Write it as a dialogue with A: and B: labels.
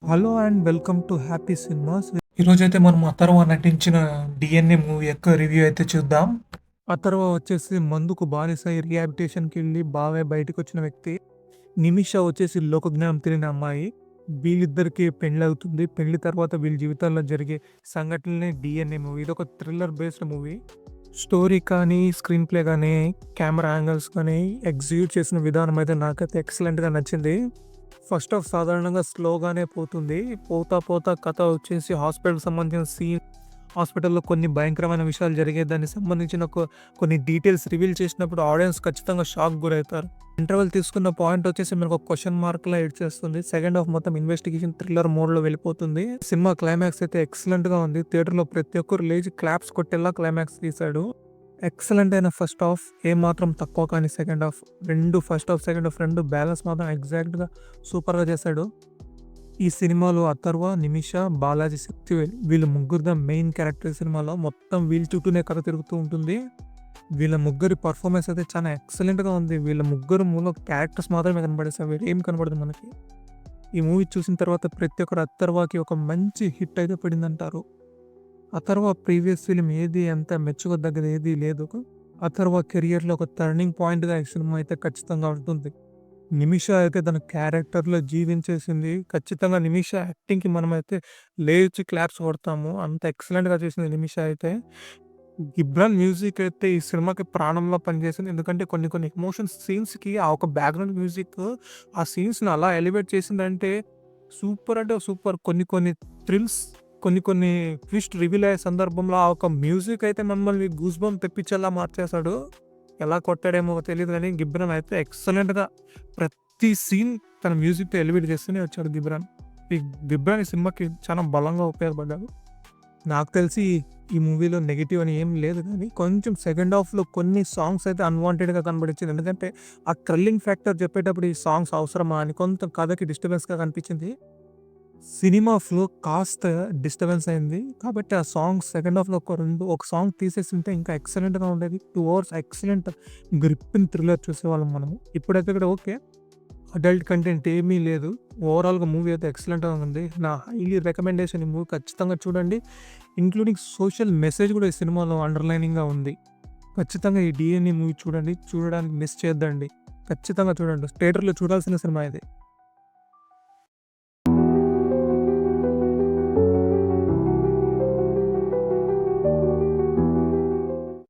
A: Hello and welcome to happy cinemas. ఈరోజైతే మనం అథర్వ నటించిన డిఎన్ఏ మూవీ యొక్క రివ్యూ అయితే చూద్దాం. అథర్వ వచ్చేసి మందుకు బానిస రిహాబిటేషన్కి వెళ్ళి బాగా బయటకు వచ్చిన వ్యక్తి. నిమిష వచ్చేసి లోకజ్ఞానం తెలియని అమ్మాయి. వీళ్ళిద్దరికి పెళ్లి అవుతుంది. పెళ్లి తర్వాత వీళ్ళ జీవితాల్లో జరిగే సంఘటనలే డిఎన్ఏ మూవీ. ఇది ఒక థ్రిల్లర్ బేస్డ్ మూవీ. స్టోరీ కానీ, స్క్రీన్ ప్లే కానీ, కెమెరా యాంగిల్స్ కానీ, ఎగ్జిక్యూట్ చేసిన విధానం అయితే నాకైతే ఎక్సలెంట్గా నచ్చింది. ఫస్ట్ హాఫ్ సాధారణంగా స్లోగానే పోతుంది. పోతా పోతా కథ వచ్చేసి హాస్పిటల్కి సంబంధించిన సీన్, హాస్పిటల్లో కొన్ని భయంకరమైన విషయాలు జరిగే దానికి సంబంధించిన కొన్ని డీటెయిల్స్ రివీల్ చేసినప్పుడు ఆడియన్స్ ఖచ్చితంగా షాక్ గురవుతారు. ఇంటర్వెల్ తీసుకున్న పాయింట్ వచ్చేసి మనకు ఒక క్వశ్చన్ మార్క్లా ఎడ్ చేస్తుంది. సెకండ్ హాఫ్ మొత్తం ఇన్వెస్టిగేషన్ థ్రిల్లర్ మోడ్లో వెళ్ళిపోతుంది. సినిమా క్లైమాక్స్ అయితే ఎక్సలెంట్గా ఉంది. థియేటర్లో ప్రతి ఒక్కరు లేచి క్లాప్స్ కొట్టేలా క్లైమాక్స్ తీశాడు. ఎక్సలెంట్ అయిన ఫస్ట్ హాఫ్, ఏమాత్రం తక్కువ కానీ second half. First half second half రెండు బ్యాలెన్స్ మాత్రం ఎగ్జాక్ట్గా సూపర్గా చేశాడు. ఈ సినిమాలో అథర్వ, నిమిష, బాలాజీ, శక్తివేల్ వీళ్ళు ముగ్గురు ద మెయిన్ క్యారెక్టర్. సినిమాలో మొత్తం వీళ్ళ చుట్టూనే కథ తిరుగుతూ ఉంటుంది. వీళ్ళ ముగ్గురి పర్ఫార్మెన్స్ అయితే చాలా ఎక్సలెంట్గా ఉంది. వీళ్ళ ముగ్గురు మూల క్యారెక్టర్స్ మాత్రమే కనబడేస్తారు, వేరే ఏం కనబడదు మనకి. ఈ మూవీ చూసిన తర్వాత ప్రతి ఒక్కరు అథర్వకి ఒక మంచి హిట్ అయితే పడిందంటారు. అథర్వ ప్రీవియస్ ఫిలిం ఏది అంత మెచ్చుకోదగ్గది ఏది లేదు. అథర్వ కెరియర్లో ఒక టర్నింగ్ పాయింట్గా ఈ సినిమా అయితే ఖచ్చితంగా ఉంటుంది. నిమిష అయితే తన క్యారెక్టర్లో జీవించేసింది. ఖచ్చితంగా నిమిష యాక్టింగ్కి మనమైతే లేచి క్లాప్స్ కొడతాము, అంత ఎక్సలెంట్గా చేసింది నిమిష అయితే. గిబ్రాన్ మ్యూజిక్ అయితే ఈ సినిమాకి ప్రాణంలో పనిచేసింది. ఎందుకంటే కొన్ని కొన్ని ఎమోషన్స్ సీన్స్కి ఆ ఒక బ్యాక్గ్రౌండ్ మ్యూజిక్ ఆ సీన్స్ని అలా ఎలివేట్ చేసిందంటే సూపర్ అంటే సూపర్. కొన్ని కొన్ని థ్రిల్స్, కొన్ని ట్విస్ట్ రివీల్ అయ్యే సందర్భంలో ఆ ఒక మ్యూజిక్ అయితే మమ్మల్ని గూస్ బంప్ తెప్పించేలా మార్చేశాడు. ఎలా కొట్టాడేమో తెలియదు కానీ గిబ్రాన్ అయితే ఎక్సలెంట్గా ప్రతి సీన్ తన మ్యూజిక్తో ఎలివేట్ చేస్తూనే వచ్చాడు గిబ్రాన్. గిబ్రాన్ ఈ సినిమాకి చాలా బలంగా ఉపయోగపడ్డాడు. నాకు తెలిసి ఈ మూవీలో నెగిటివ్ అని ఏం లేదు, కానీ కొంచెం సెకండ్ హాఫ్లో కొన్ని సాంగ్స్ అయితే అన్వాంటెడ్గా కనబడించింది. ఎందుకంటే ఆ థ్రిల్లింగ్ ఫ్యాక్టర్ చెప్పేటప్పుడు ఈ సాంగ్స్ అవసరమా అని కొంత కథకి డిస్టర్బెన్స్గా కనిపించింది. సినిమా ఫ్లో కాస్త డిస్టర్బెన్స్ అయింది. కాబట్టి ఆ సాంగ్స్ సెకండ్ హాఫ్లో ఒక సాంగ్ తీసేస్తుంటే ఇంకా ఎక్సలెంట్గా ఉండేది. 2 hours ఎక్సలెంట్ గ్రిప్పిన్ థ్రిల్లర్ చూసేవాళ్ళం మనము. ఇప్పుడైతే ఇక్కడ ఓకే, అడల్ట్ కంటెంట్ ఏమీ లేదు. ఓవరాల్గా మూవీ అయితే ఎక్సలెంట్గా ఉంది. నా హైలీ రికమెండేషన్ ఈ మూవీ ఖచ్చితంగా చూడండి. ఇంక్లూడింగ్ సోషల్ మెసేజ్ కూడా ఈ సినిమాలో అండర్లైనింగ్గా ఉంది. ఖచ్చితంగా ఈ డిఎన్ఏ మూవీ చూడండి, చూడడానికి మిస్ చేయొద్దండి. ఖచ్చితంగా చూడండి, థియేటర్లో చూడాల్సిన సినిమా ఇది.